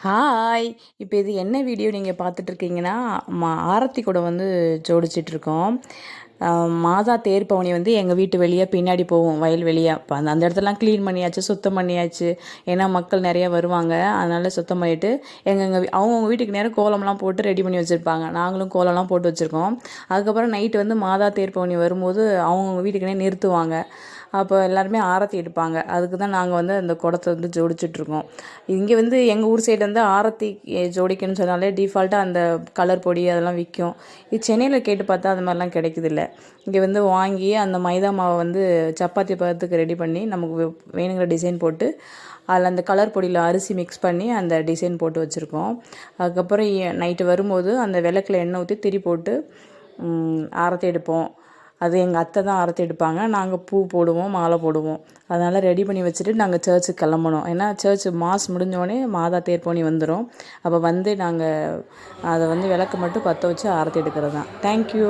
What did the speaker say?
Hi. இப்போ இது என்ன வீடியோ நீங்கள் பார்த்துட்ருக்கீங்கன்னா, ஆரத்தி கூட வந்து ஜோடிச்சிட்ருக்கோம். மாதா தேர் பவனி வந்து எங்கள் வீட்டு வெளியே பின்னாடி போவோம், வயல் வெளியே. இப்போ அந்த இடத்துலலாம் க்ளீன் பண்ணியாச்சு, சுத்தம் பண்ணியாச்சு. ஏன்னா மக்கள் நிறைய வருவாங்க, அதனால் சுத்தம் பண்ணிவிட்டு அவங்கவுங்க வீட்டுக்கு நேரம் கோலம்லாம் போட்டு ரெடி பண்ணி வச்சுருப்பாங்க. நாங்களும் கோலம்லாம் போட்டு வச்சுருக்கோம். அதுக்கப்புறம் நைட்டு வந்து மாதா தேர் பவனி வரும்போது அவங்கவுங்க வீட்டுக்குனே நிறுத்துவாங்க. அப்போ எல்லாருமே ஆரத்தி எடுப்பாங்க. அதுக்கு தான் நாங்கள் வந்து அந்த குடத்த வந்து ஜோடிச்சிட்ருக்கோம். இங்கே வந்து எங்கள் ஊர் சைடு வந்து ஆரத்தி ஜோடிக்கணும்னு சொன்னாலே டிஃபால்ட்டாக அந்த கலர் பொடி அதெல்லாம் விற்கும். இது சென்னையில் கேட்டு பார்த்தா அது மாதிரிலாம் கிடைக்குதில்ல. இங்கே வந்து வாங்கி அந்த மைதா மாவை வந்து சப்பாத்தி பதத்துக்கு ரெடி பண்ணி நமக்கு வேணுங்கிற டிசைன் போட்டு அதில் அந்த கலர் பொடியில் அரிசி மிக்ஸ் பண்ணி அந்த டிசைன் போட்டு வச்சுருக்கோம். அதுக்கப்புறம் நைட்டு வரும்போது அந்த விளக்கில் எண்ணெய் ஊற்றி திரி போட்டு ஆரத்தி எடுப்போம். அது எங்கள் அத்தை தான் ஆரத்தி எடுப்பாங்க. நாங்கள் பூ போடுவோம், மாலை போடுவோம். அதனால் ரெடி பண்ணி வச்சுட்டு நாங்கள் சர்ச்சுக்கு கிளம்பணும். ஏன்னா சர்ச்சு மாஸ் முடிஞ்சோடனே மாதா தேர்பவனி வந்துடும். அப்போ வந்து நாங்கள் அதை வந்து விளக்கு மட்டும் பற்ற வச்சு ஆரத்தி எடுக்கிறது தான். தேங்க்யூ.